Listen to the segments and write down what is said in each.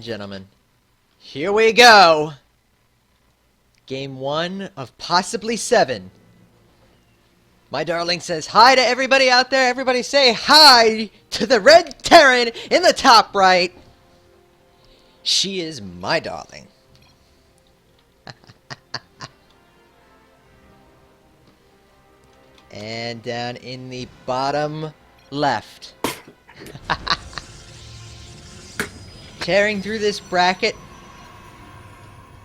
gentlemen, here we go! Game 1 of possibly 7. MyDarling says hi to everybody out there. Everybody say hi to the red Terran in the top right. She is MyDarling. And down in the bottom left. Tearing through this bracket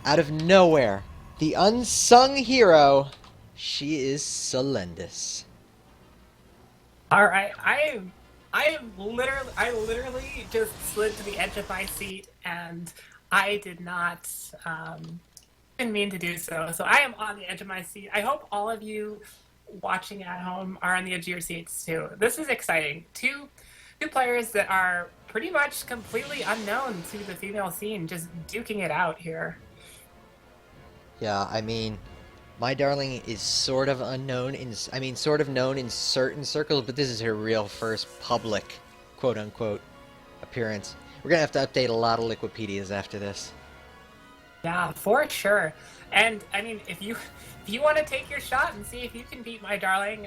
out of nowhere. The unsung hero. She is Selendis. All right, I literally just slid to the edge of my seat, and I did not didn't mean to do so. So I am on the edge of my seat. I hope all of you watching at home are on the edge of your seats too. This is exciting. Two players that are pretty much completely unknown to the female scene, just duking it out here. Yeah, I mean, MyDarling is sort of unknown sort of known in certain circles, but this is her real first public, quote-unquote, appearance. We're gonna have to update a lot of Liquipedias after this. Yeah, for sure. And I mean, if you want to take your shot and see if you can beat MyDarling,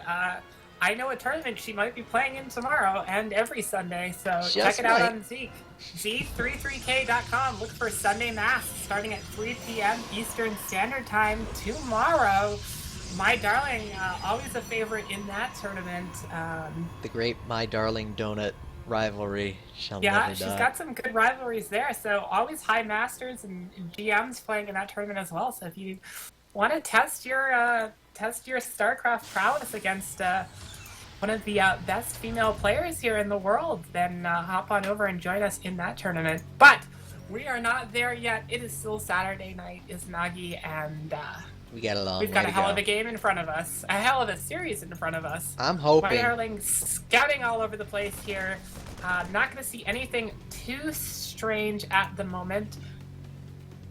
I know a tournament she might be playing in tomorrow and every Sunday, so check it out on Zeke. Z33k.com. Look for Sunday Mass starting at 3 p.m. Eastern Standard Time tomorrow. MyDarling, always a favorite in that tournament. The great MyDarling donut rivalry shall never die. Yeah, she's got some good rivalries there. So always high masters and GMs playing in that tournament as well. So if you want to test your StarCraft prowess against one of the best female players here in the world, then hop on over and join us in that tournament. But we are not there yet. It is still Saturday night, Izanagi, and we've got a hell of a game in front of us. A hell of a series in front of us. I'm hoping. MyDarling scouting all over the place here. Not going to see anything too strange at the moment.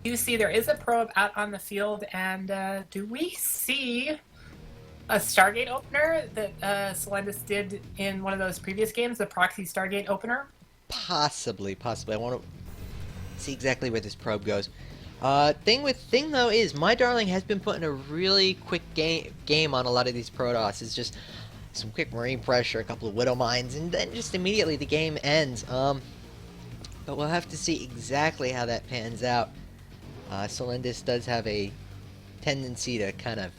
You see there is a probe out on the field, and do we see a Stargate opener that Selendis did in one of those previous games, the proxy Stargate opener? Possibly. I want to see exactly where this probe goes. Thing though is MyDarling has been putting a really quick game on a lot of these Protoss. It's just some quick marine pressure, a couple of Widow Mines, and then just immediately the game ends. But we'll have to see exactly how that pans out. Selendis does have a tendency to kind of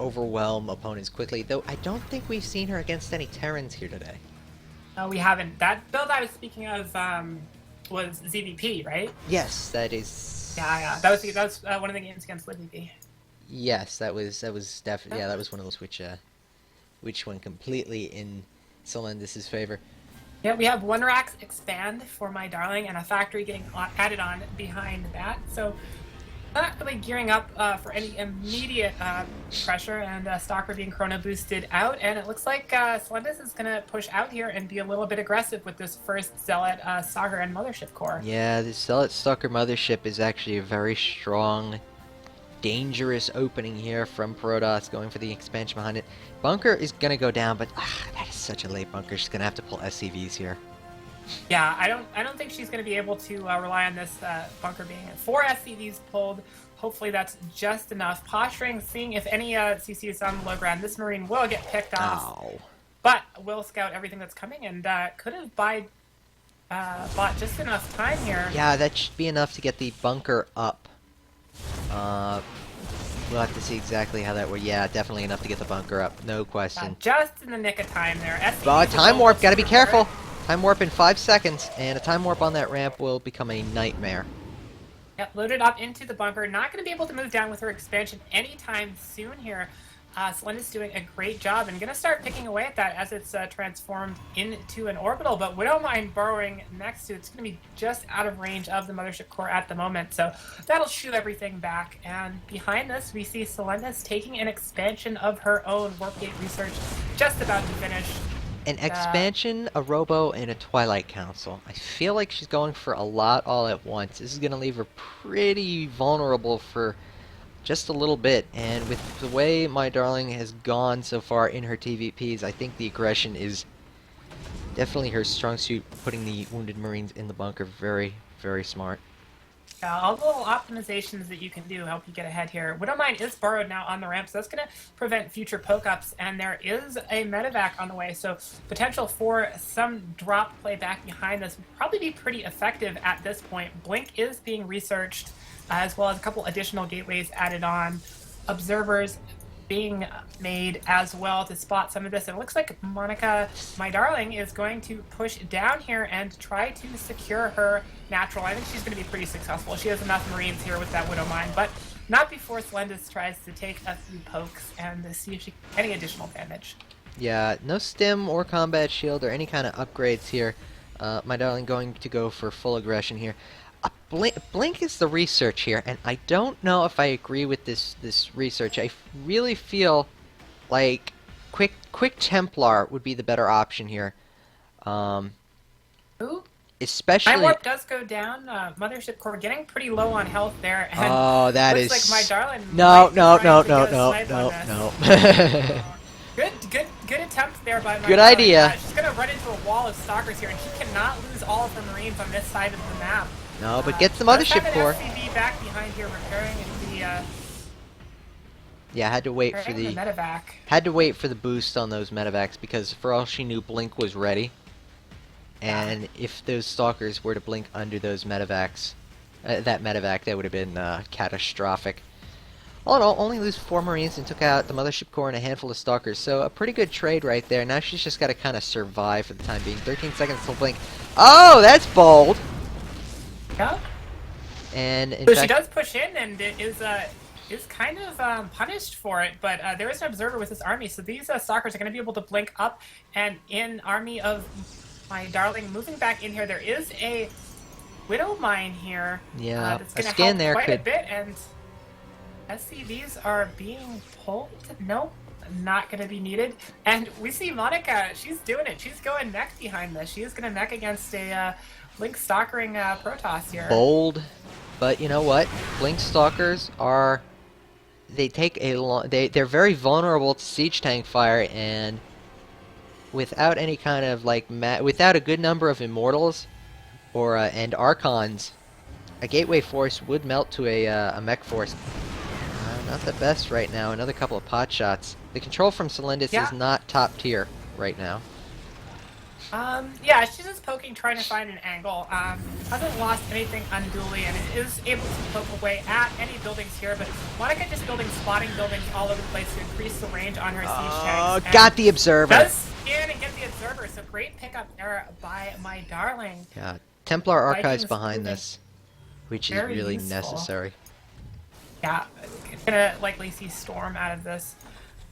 overwhelm opponents quickly, though I don't think we've seen her against any Terrans here today. No, we haven't. That build I was speaking of was ZVP, right? Yes, that is. Yeah. That was one of the games against LibVP. Yes, that was definitely that was one of those which went completely in Selendis' favor. Yeah, we have one racks expand for MyDarling and a factory getting added on behind that. So not really gearing up for any immediate pressure, and Stalker being chrono boosted out, and it looks like Selendis is going to push out here and be a little bit aggressive with this first Zealot, Stalker, and Mothership core. Yeah, this Zealot, Stalker, Mothership is actually a very strong, dangerous opening here from Protoss, going for the expansion behind it. Bunker is going to go down, but that is such a late bunker. She's going to have to pull SCVs here. Yeah, I don't think she's going to be able to rely on this bunker being 4 SCVs pulled. Hopefully that's just enough. Posturing, seeing if any CC is on the low ground. This Marine will get picked off, but will scout everything that's coming, and could have bought just enough time here. Yeah, that should be enough to get the bunker up. We'll have to see exactly how that works. Yeah, definitely enough to get the bunker up, no question. Just in the nick of time there. SCVs time warp, gotta be careful. Time warp in 5 seconds, and a time warp on that ramp will become a nightmare. Yep, loaded up into the bunker. Not going to be able to move down with her expansion anytime soon here. Selendis doing a great job and going to start picking away at that as it's transformed into an orbital. But we don't mind burrowing next to it. It's going to be just out of range of the Mothership core at the moment. So that'll shoot everything back. And behind this, we see Selendis taking an expansion of her own Warpgate research, just about to finish. An expansion, a Robo, and a Twilight Council. I feel like she's going for a lot all at once. This is going to leave her pretty vulnerable for just a little bit, and with the way MyDarling has gone so far in her TVPs, I think the aggression is definitely her strong suit, putting the wounded Marines in the bunker very, Very smart. All the little optimizations that you can do help you get ahead here. Widowmine is burrowed now on the ramp, so that's going to prevent future poke-ups, and there is a medevac on the way, so potential for some drop play back behind this would probably be pretty effective at this point. Blink is being researched, as well as a couple additional gateways added on. Observers being made as well to spot some of this. And it looks like Monica, MyDarling, is going to push down here and try to secure her natural. I think she's going to be pretty successful. She has enough Marines here with that Widow Mine, but not before Selendis tries to take a few pokes and see if she can get any additional damage. Yeah, no stim or combat shield or any kind of upgrades here. MyDarling going to go for full aggression here. Blink is the research here, and I don't know if I agree with this research. I really feel like quick Templar would be the better option here. Ooh. Especially. My warp does go down. Mothership core getting pretty low on health there. And oh, that is. looks like MyDarling. No. Good attempt there by MyDarling. Good idea. She's gonna run into a wall of stalkers here, and she cannot lose all of her Marines on this side of the map. No, but get the mothership core. FCV back behind here, repairing the. Yeah, had to wait for the medevac. Had to wait for the boost on those medevacs because for all she knew, Blink was ready. And if those stalkers were to blink under those medevacs, that medevac, that would have been catastrophic. All in all, only lose 4 Marines and took out the mothership core and a handful of stalkers. So a pretty good trade right there. Now she's just got to kind of survive for the time being. 13 seconds till blink. Oh, that's bold. Yeah. And in so fact, she does push in and is kind of punished for it, but there is an observer with this army, so these stalkers are going to be able to blink up and in. Army of MyDarling moving back in here. There is a Widow Mine here. Yeah, that's going a to scan help there quite could. a bit, and SCVs are being pulled. Nope, not going to be needed. And we see Monica. She's doing it. She's going mech behind this. She is going to mech against a Blink stalkering Protoss here. Bold, but you know what? Blink stalkers are. They take a long. They're very vulnerable to siege tank fire, and without any kind of like without a good number of immortals or and archons, a gateway force would melt to a mech force. Not the best right now. Another couple of pot shots. The control from Selendis is not top tier right now. Yeah, she's just poking, trying to find an angle. Hasn't lost anything unduly, and is able to poke away at any buildings here, but Monica just building spotting buildings all over the place to increase the range on her siege tanks. Got the observer. Does scan and get the observer, so great pickup there by MyDarling. Yeah, Templar archives Vikings behind this, which is really necessary. Yeah, gonna likely see Storm out of this.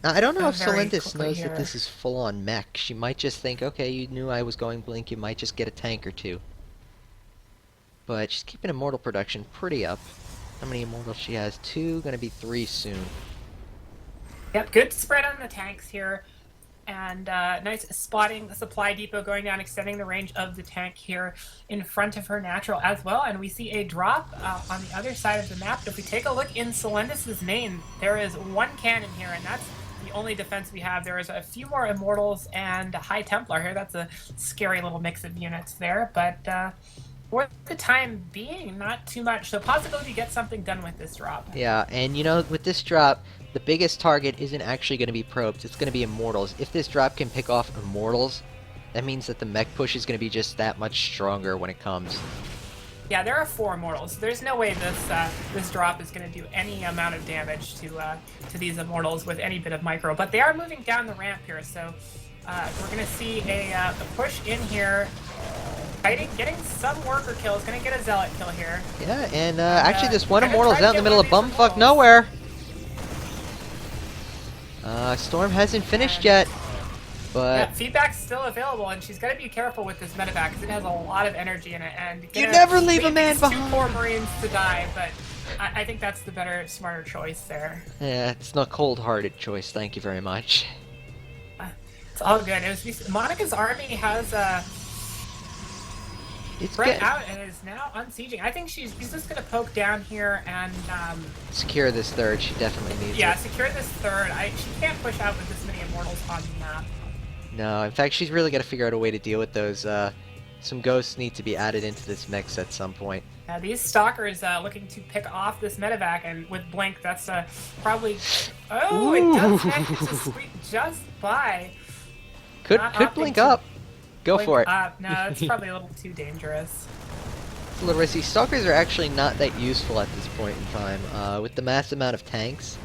Now, I don't know if Selendis knows here. that this is full-on mech. She might just think, okay, you knew I was going Blink, you might just get a tank or two. But she's keeping immortal production pretty up. How many immortals she has? 2, gonna be 3 soon. Yep, good spread on the tanks here. And nice spotting supply depot going down, extending the range of the tank here in front of her natural as well. And we see a drop on the other side of the map. If we take a look in Selendis' main, there is 1 cannon here, and that's the only defense we have. There is a few more Immortals and a High Templar here. That's a scary little mix of units there, but for the time being, not too much. So possibility to get something done with this drop. Yeah, and you know, with this drop, the biggest target isn't actually going to be probes, it's going to be Immortals. If this drop can pick off Immortals, that means that the mech push is going to be just that much stronger when it comes. Yeah, there are 4 Immortals. There's no way this drop is going to do any amount of damage to these Immortals with any bit of micro. But they are moving down the ramp here, so we're going to see a push in here. Getting some worker kills, going to get a Zealot kill here. Yeah, and actually this one Immortal's out in the middle of bumfuck nowhere. Storm hasn't finished yet, but yeah, feedback's still available, and she's got to be careful with this medevac because it has a lot of energy in it. And you never leave a man behind. 2 poor Marines to die, but I think that's the better, smarter choice there. Yeah, it's not a cold-hearted choice. Thank you very much. It's all good. Monica's army has spread out and is now unsieging. I think she's just going to poke down here and secure this third. She definitely needs it. Yeah, secure this third. She can't push out with this many Immortals on the map. No, in fact, she's really got to figure out a way to deal with those some ghosts need to be added into this mix at some point. These stalkers looking to pick off this medevac, and with Blink, that's probably. Oh, it does manage to squeak just by. Could blink up. Go blink for it. up. No, that's probably a little too dangerous. It's a little risky. Stalkers are actually not that useful at this point in time. With the mass amount of tanks,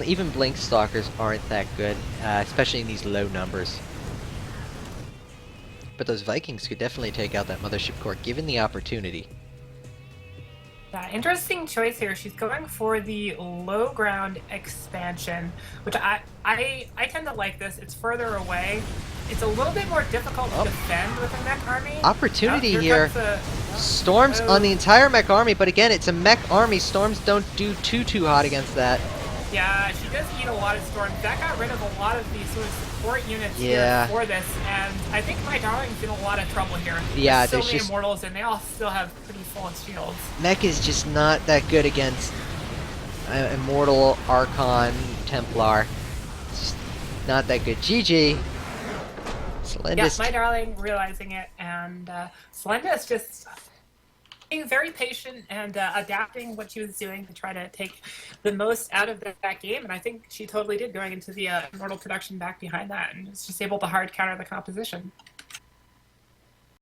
even Blink Stalkers aren't that good, especially in these low numbers. But those Vikings could definitely take out that Mothership Core, given the opportunity. Yeah, interesting choice here. She's going for the low ground expansion, which I tend to like this. It's further away. It's a little bit more difficult to defend with a mech army. Opportunity here. Storms on the entire mech army, but again, it's a mech army. Storms don't do too hot against that. Yeah, she does eat a lot of storms. That got rid of a lot of these sort of support units here for this, and I think MyDarling's in a lot of trouble here. Yeah, there's so many Immortals, and they all still have pretty full shields. Mech is just not that good against Immortal, Archon, Templar. It's just not that good. GG. Selendis. Yeah, MyDarling realizing it, and Selendis just being very patient and adapting what she was doing to try to take the most out of that game, and I think she totally did, going into the Immortal production back behind that, and was just able to hard counter the composition.